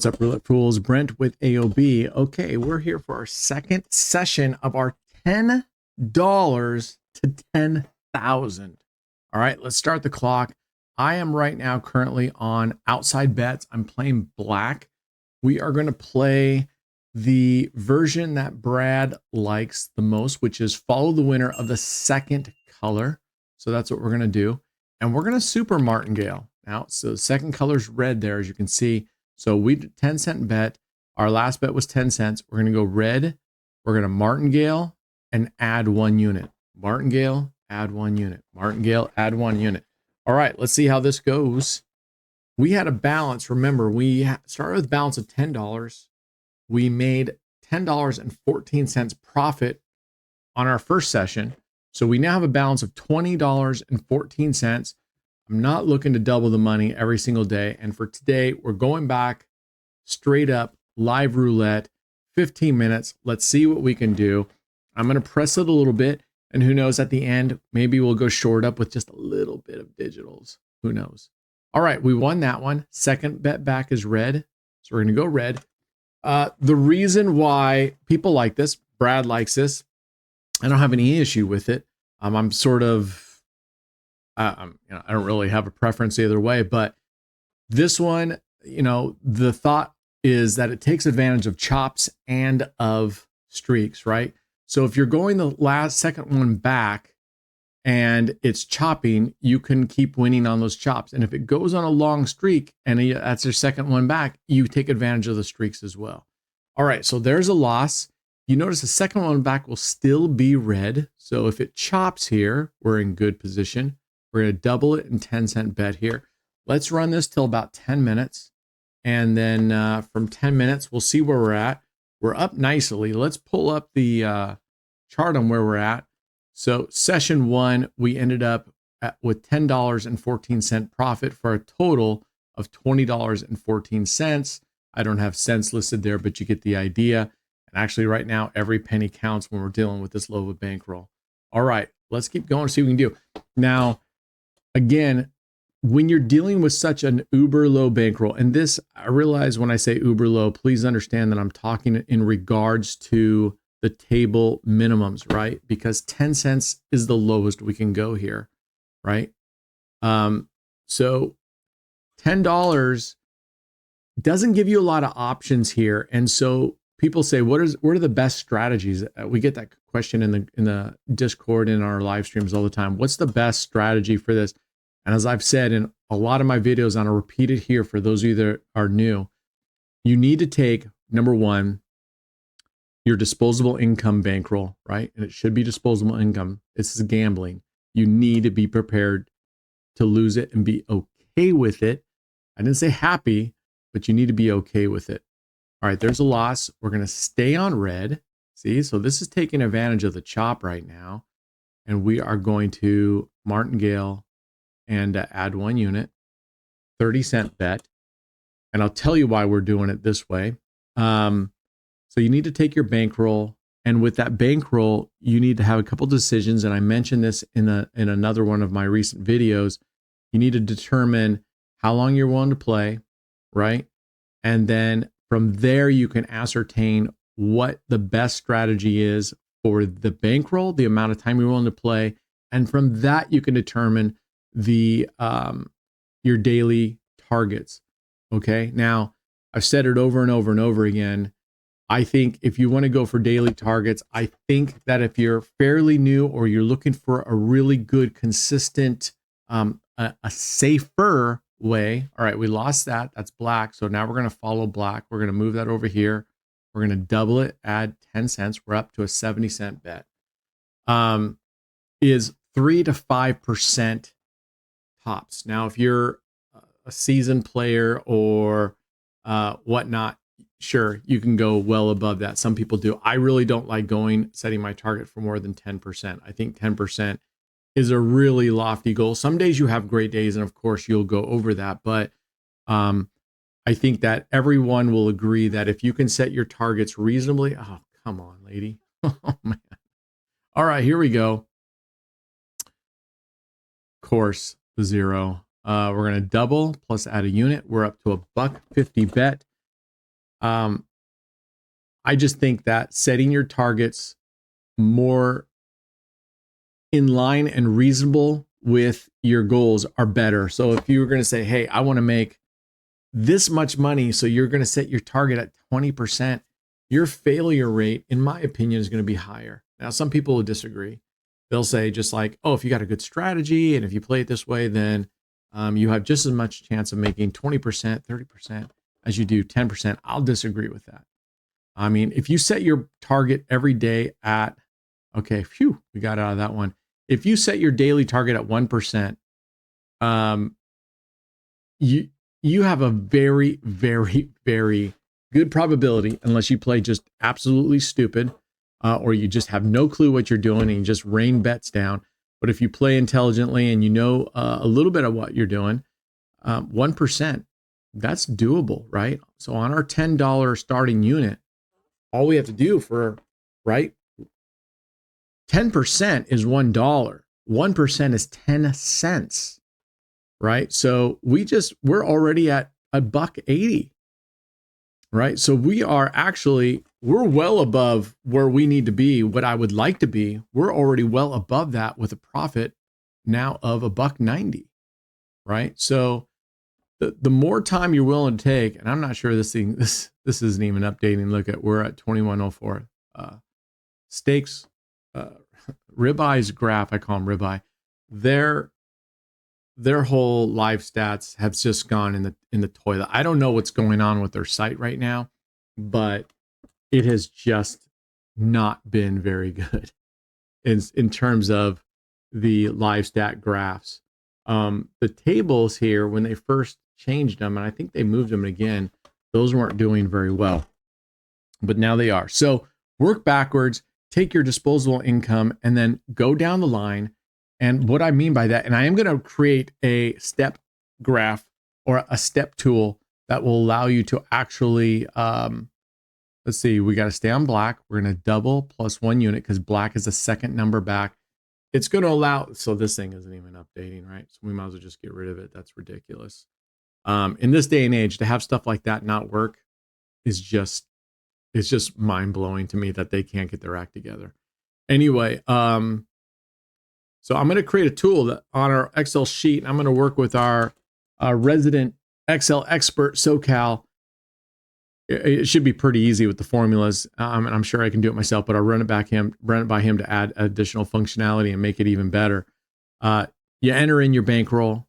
What's up, Roulette Fools? Brent with AOB. Okay, we're here for our second session of our $10 to 10,000. All right, let's start the clock. I am right now currently on outside bets. I'm playing black. We are going to play the version that Brad likes the most, which is follow the winner of the second color. So that's what we're going to do. And we're going to super martingale. Now, so the second color is red there, as you can see. So we did 10-cent bet. Our last bet was 10 cents. We're going to go red. We're going to martingale and add 1 unit. Martingale, add 1 unit. Martingale, add 1 unit. All right, let's see how this goes. We had a balance. Remember, we started with a balance of $10. We made $10.14 profit on our first session. So we now have a balance of $20.14. I'm not looking to double the money every single day. And for today, we're going back straight up live roulette, 15 minutes. Let's see what we can do. I'm going to press it a little bit. And who knows, at the end, maybe we'll go short up with just a little bit of digitals. Who knows? All right, we won that one. Second bet back is red. So we're going to go red. The reason why people like this, Brad likes this, I don't have any issue with it. I'm sort of, I don't really have a preference either way, but this one, the thought is that it takes advantage of chops and of streaks, right? So if you're going the second one back and it's chopping, you can keep winning on those chops. And if it goes on a long streak and that's your second one back, you take advantage of the streaks as well. All right, so there's a loss. You notice the second one back will still be red. So if it chops here, we're in good position. We're going to double it in 10-cent bet here. Let's run this till about 10 minutes. And then from 10 minutes, we'll see where we're at. We're up nicely. Let's pull up the chart on where we're at. So session 1, we ended up with $10.14 profit for a total of $20.14. I don't have cents listed there, but you get the idea. And actually right now, every penny counts when we're dealing with this low of a bankroll. All right, let's keep going, see what we can do. Now, again, when you're dealing with such an uber low bankroll, and this, I realize when I say uber low, please understand that I'm talking in regards to the table minimums, right? Because 10 cents is the lowest we can go here, right? So $10 doesn't give you a lot of options here. And so people say, what are the best strategies? We get that question in the Discord, in our live streams all the time. What's the best strategy for this? And as I've said in a lot of my videos, and I'll repeat it here for those of you that are new, you need to take, number one, your disposable income bankroll, right? And it should be disposable income. This is gambling. You need to be prepared to lose it and be okay with it. I didn't say happy, but you need to be okay with it. All right, there's a loss. We're going to stay on red. See, so this is taking advantage of the chop right now. And we are going to martingale and add 1 unit, 30-cent bet. And I'll tell you why we're doing it this way. So you need to take your bankroll, and with that bankroll, you need to have a couple decisions. And I mentioned this in another one of my recent videos. You need to determine how long you're willing to play, right? And then from there, you can ascertain what the best strategy is for the bankroll, the amount of time you're willing to play. And from that, you can determine the your daily targets. Okay. Now, I've said it over and over and over again. I think if you want to go for daily targets, I think that if you're fairly new or you're looking for a really good, consistent, a safer way. All right, we lost that. That's black. So now we're going to follow black. We're going to move that over here. We're going to double it, add 10 cents. We're up to a 70-cent bet. Is 3 to 5% tops. Now, if you're a seasoned player or whatnot, sure, you can go well above that. Some people do. I really don't like setting my target for more than 10%. I think 10% is a really lofty goal. Some days you have great days, and of course you'll go over that. But I think that everyone will agree that if you can set your targets reasonably, oh, come on, lady. Oh, man. All right, here we go. Of course, the 0. We're going to double plus add a unit. We're up to a $1.50 bet. Um, I just think that setting your targets more in line and reasonable with your goals are better. So if you were going to say, hey, I want to make this much money, so you're going to set your target at 20%, your failure rate, in my opinion, is going to be higher. Now, some people will disagree. They'll say just like, oh, if you got a good strategy and if you play it this way, then you have just as much chance of making 20%, 30% as you do 10%. I'll disagree with that. I mean, if you set your target every day at, okay, phew, we got out of that one. If you set your daily target at 1%, you have a very, very, very good probability, unless you play just absolutely stupid, or you just have no clue what you're doing and you just rain bets down. But if you play intelligently and you know a little bit of what you're doing, 1%, that's doable, right? So on our $10 starting unit, all we have to do for, right, 10% is $1. 1% is 10 cents, right? So we're already at $1.80, right? So we're well above where we need to be, what I would like to be. We're already well above that with a profit now of $1.90, right? So the more time you're willing to take, and I'm not sure this isn't even updating. Look at, we're at 2104. Steaks, Ribeyes graph, I call them Ribeye. Their whole live stats have just gone in the toilet. I don't know what's going on with their site right now, but it has just not been very good in terms of the live stat graphs. The tables here, when they first changed them, and I think they moved them again, those weren't doing very well, but now they are. So work backwards, take your disposable income, and then go down the line. And what I mean by that, and I am going to create a step graph or a step tool that will allow you to actually, let's see, we got to stay on black. We're going to double plus 1 unit because black is the second number back. It's going to allow, so this thing isn't even updating, right? So we might as well just get rid of it. That's ridiculous. In this day and age, to have stuff like that not work is just, it's just mind blowing to me that they can't get their act together. Anyway, so I'm going to create a tool that on our Excel sheet. I'm going to work with our resident Excel expert, SoCal. It should be pretty easy with the formulas. And I'm sure I can do it myself, but I'll run it by him to add additional functionality and make it even better. You enter in your bankroll,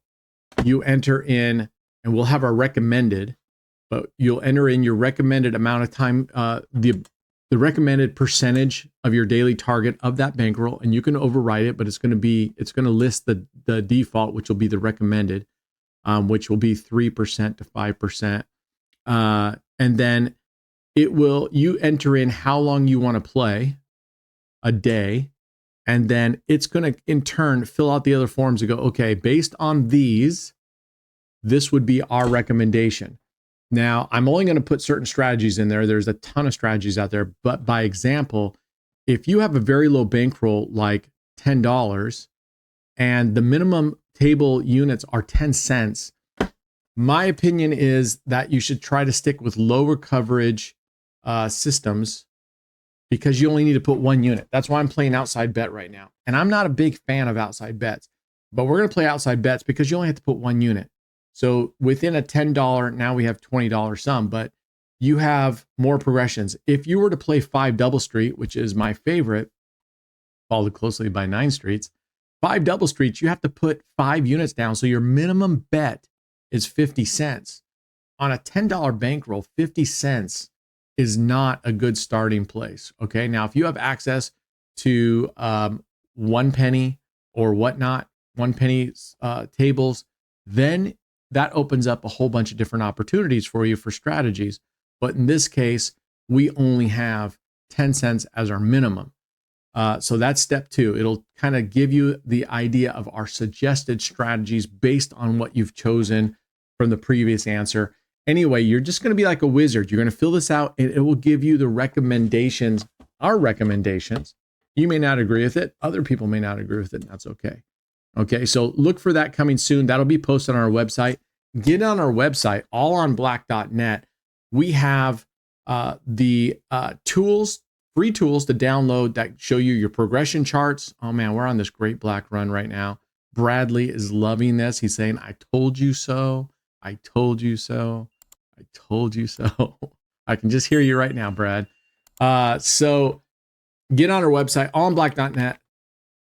you enter in, and we'll have our recommended, but you'll enter in your recommended amount of time, the recommended percentage of your daily target of that bankroll, and you can override it, but it's going to list the default, which will be the recommended, which will be 3% to 5%. And then you enter in how long you want to play a day. And then it's going to in turn fill out the other forms and go, okay, based on these, this would be our recommendation. Now, I'm only going to put certain strategies in there. There's a ton of strategies out there. But by example, if you have a very low bankroll, like $10, and the minimum table units are 10 cents, my opinion is that you should try to stick with lower coverage systems, because you only need to put 1 unit. That's why I'm playing outside bet right now. And I'm not a big fan of outside bets, but we're going to play outside bets because you only have to put 1 unit. So within a $10, now we have $20 sum, but you have more progressions. If you were to play 5 double street, which is my favorite, followed closely by 9 streets, 5 double streets, you have to put 5 units down. So your minimum bet is 50 cents. On a $10 bankroll, 50 cents is not a good starting place. Okay. Now, if you have access to 1 penny or whatnot, 1 penny tables, then that opens up a whole bunch of different opportunities for you for strategies. But in this case, we only have 10 cents as our minimum. So that's step 2. It'll kind of give you the idea of our suggested strategies based on what you've chosen from the previous answer. Anyway, you're just going to be like a wizard. You're going to fill this out and it will give you the recommendations, our recommendations. You may not agree with it. Other people may not agree with it. And that's okay. Okay, so look for that coming soon. That'll be posted on our website. Get on our website, allonblack.net. We have The tools, free tools to download that show you your progression charts. Oh man, we're on this great black run right now. Bradley is loving this. He's saying, I told you so. I told you so. I told you so. I can just hear you right now, Brad. So get on our website, allinblack.net.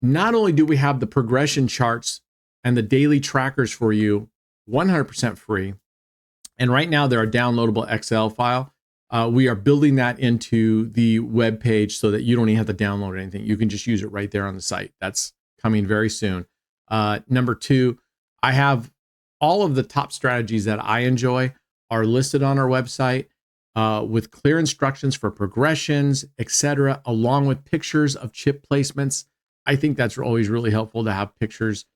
Not only do we have the progression charts and the daily trackers for you 100% free, and right now they're a downloadable Excel file. We are building that into the web page so that you don't even have to download anything. You can just use it right there on the site. That's coming very soon. Number two, I have all of the top strategies that I enjoy are listed on our website with clear instructions for progressions, etc., along with pictures of chip placements. I think that's always really helpful to have pictures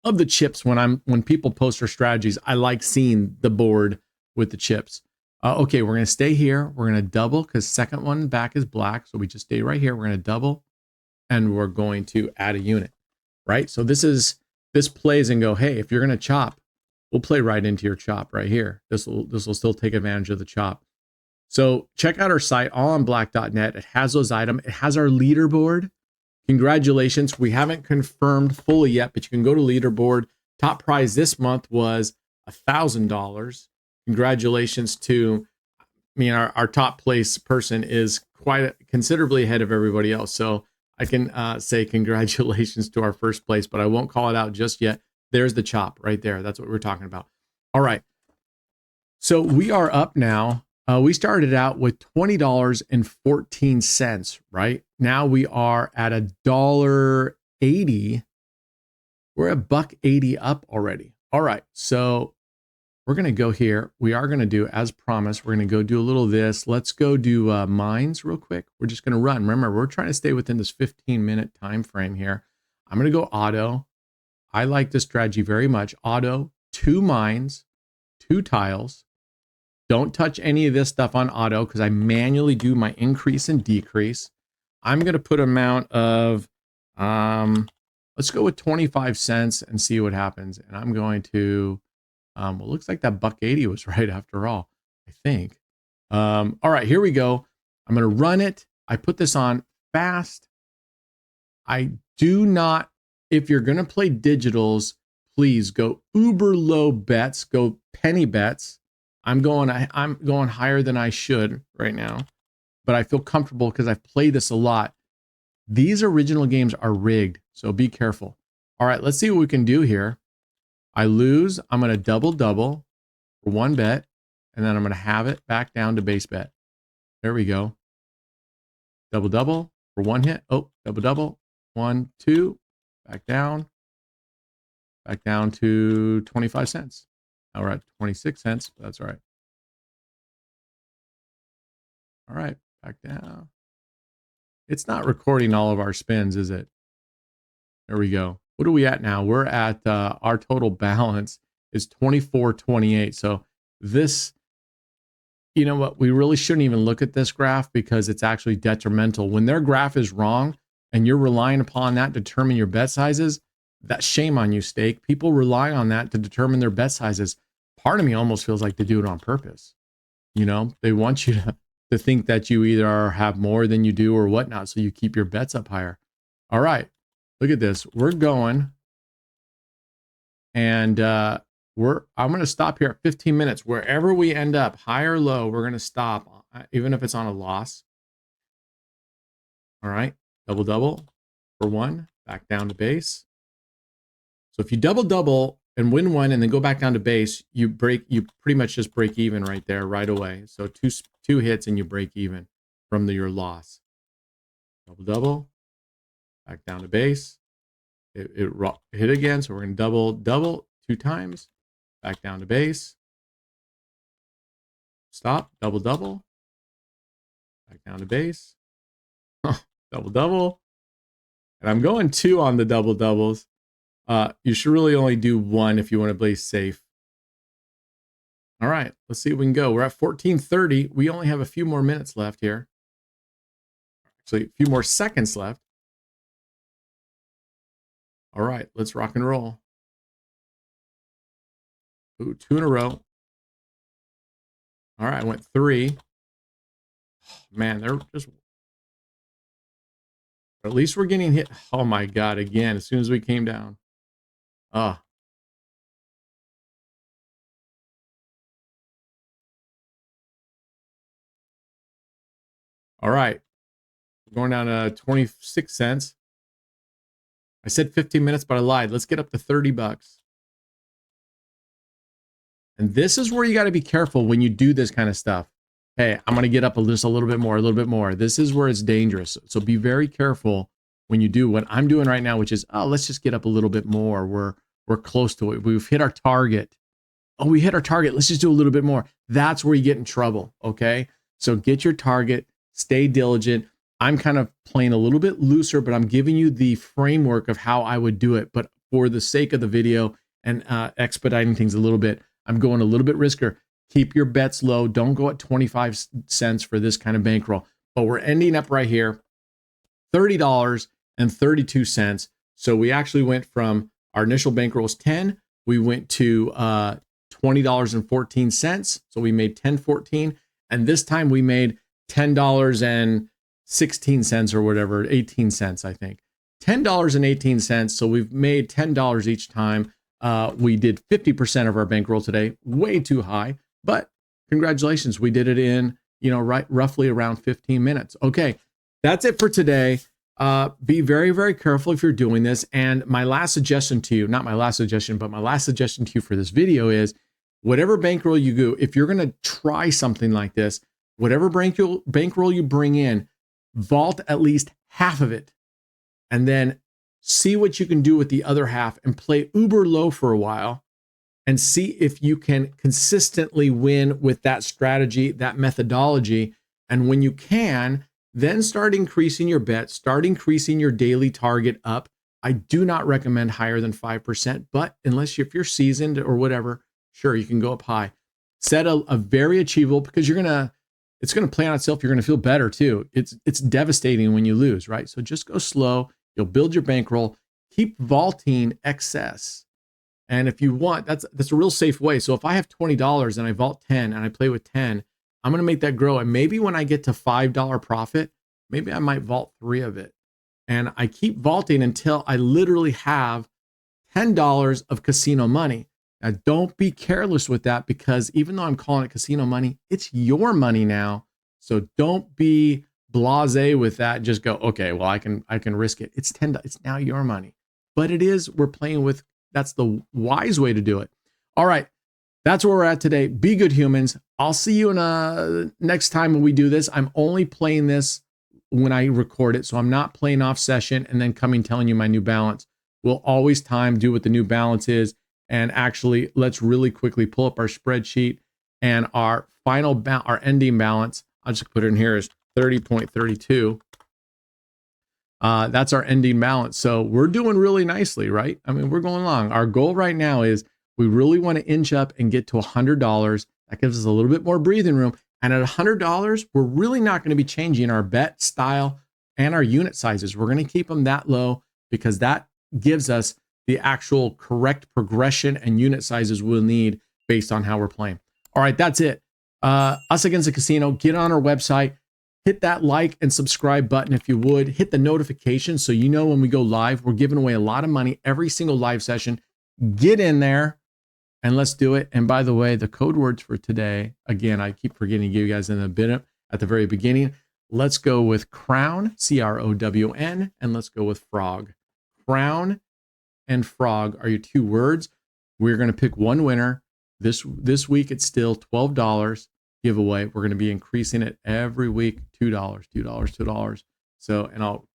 of the chips when people post their strategies. I like seeing the board with the chips. Okay, we're going to stay here. We're going to double because second one back is black. So we just stay right here. We're going to double and we're going to add a unit, right? So this plays and go, hey, if you're going to chop, we'll play right into your chop right here. This will still take advantage of the chop. So check out our site, allinblack.net. It has those items. It has our leaderboard. Congratulations. We haven't confirmed fully yet, but you can go to leaderboard. Top prize this month was $1,000. Congratulations to, our top place person is considerably ahead of everybody else. So I can say congratulations to our first place, but I won't call it out just yet. There's the chop right there. That's what we're talking about. All right. So we are up now. We started out with $20.14, right? Now we are at $1.80. We're a $1.80 up already. All right. So we're going to go here. We are going to do, as promised, we're going to go do a little of this. Let's go do mines real quick. We're just going to run. Remember, we're trying to stay within this 15-minute time frame here. I'm going to go auto. I like this strategy very much. Auto, 2 mines, 2 tiles. Don't touch any of this stuff on auto because I manually do my increase and decrease. I'm going to put amount of, let's go with 25 cents and see what happens. And I'm going to, well, it looks like that $1.80 was right after all, I think. All right, here we go. I'm going to run it. I put this on fast. I do not, if you're going to play digitals, please go uber low bets, go penny bets. I'm going higher than I should right now, but I feel comfortable because I've played this a lot. These original games are rigged, so be careful. All right, let's see what we can do here. I lose, I'm going to double for 1 bet, and then I'm going to have it back down to base bet. There we go. Double for 1 hit. Oh, double. 1, 2, back down to 25 cents. Now we're at 26 cents. That's all right. All right, back down. It's not recording all of our spins, is it? There we go. What are we at now? We're at our total balance is 24.28. So this, you know what? We really shouldn't even look at this graph because it's actually detrimental. When their graph is wrong and you're relying upon that to determine your bet sizes, that's shame on you, Stake. People rely on that to determine their bet sizes. Part of me almost feels like they do it on purpose. You know, they want you to think that you either have more than you do or whatnot, so you keep your bets up higher. All right, look at this. We're going, and I'm going to stop here at 15 minutes. Wherever we end up, high or low, we're going to stop, even if it's on a loss. All right, double for 1, back down to base. So if you double and win 1 and then go back down to base, you pretty much just break even right there right away. So two hits and you break even from your loss. Double, back down to base. It hit again, so we're going to double 2 times, back down to base. Stop, double, back down to base. Double. And I'm going 2 on the doubles. You should really only do 1 if you want to play safe. All right, let's see if we can go. We're at 14:30. We only have a few more minutes left here. Actually, a few more seconds left. All right, let's rock and roll. Ooh, 2 in a row. All right, I went 3. Man, they're just, at least we're getting hit. Oh my God, again, as soon as we came down. Oh, all right. We're going down to 26 cents. I said 15 minutes, but I lied. Let's get up to 30 bucks. And this is where you got to be careful when you do this kind of stuff. Hey, I'm going to get up just a little bit more, a little bit more. This is where it's dangerous. So be very careful when you do what I'm doing right now, which is, oh, let's just get up a little bit more. We're close to it. We've hit our target. Oh, we hit our target. Let's just do a little bit more. That's where you get in trouble. Okay. So get your target, stay diligent. I'm kind of playing a little bit looser, but I'm giving you the framework of how I would do it. But for the sake of the video and expediting things a little bit, I'm going a little bit riskier. Keep your bets low. Don't go at 25 cents for this kind of bankroll. But we're ending up right here, $30.32. So we actually went from our initial bankroll was 10. We went to $20.14. So we made $10.14. And this time we made $10.16 or whatever, 18 cents, I think. $10.18. So we've made $10 each time. We did 50% of our bankroll today, way too high, but congratulations. We did it in, roughly around 15 minutes. Okay. That's it for today. Be very, very careful if you're doing this. And my last suggestion to you, not my last suggestion, but my last suggestion to you for this video is whatever bankroll you do, if you're going to try something like this, whatever bankroll you bring in, vault at least half of it, and then see what you can do with the other half and play uber low for a while and see if you can consistently win with that strategy, that methodology. And when you can, then start increasing your bet, start increasing your daily target up. I do not recommend higher than 5%, but if you're seasoned or whatever, sure, you can go up high. Set a very achievable, because it's going to play on itself. You're going to feel better too. It's devastating when you lose, right? So just go slow. You'll build your bankroll, keep vaulting excess. And if you want, that's a real safe way. So if I have $20 and I vault 10 and I play with 10, I'm going to make that grow. And maybe when I get to $5 profit, maybe I might vault 3 of it. And I keep vaulting until I literally have $10 of casino money. Now, don't be careless with that, because even though I'm calling it casino money, it's your money now. So don't be blasé with that. Just go, okay, well, I can risk it. It's $10. It's now your money. But we're playing with, that's the wise way to do it. All right. That's where we're at today. Be good humans. I'll see you in next time when we do this. I'm only playing this when I record it. So I'm not playing off session and then telling you my new balance. We'll always do what the new balance is. And actually, let's really quickly pull up our spreadsheet, and our our ending balance, I'll just put it in here, is 30.32. That's our ending balance. So we're doing really nicely, right? I mean, we're going along. Our goal right now is we really want to inch up and get to $100. That gives us a little bit more breathing room. And at $100, we're really not going to be changing our bet style and our unit sizes. We're going to keep them that low, because that gives us the actual correct progression and unit sizes we'll need based on how we're playing. All right, that's it. Us Against the Casino. Get on our website. Hit that like and subscribe button if you would. Hit the notification so you know when we go live. We're giving away a lot of money every single live session. Get in there and let's do it. And by the way, the code words for today, again, I keep forgetting to give you guys in a bit at the very beginning. Let's go with crown, CROWN, and let's go with frog. Crown and frog are your 2 words. We're going to pick one winner. This week, it's still $12 giveaway. We're going to be increasing it every week, $2, $2. So, and I'll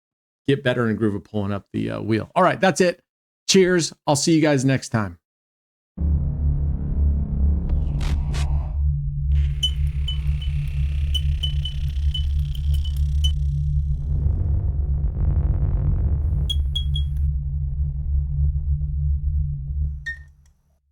get better in a groove of pulling up the wheel. All right, that's it. Cheers. I'll see you guys next time.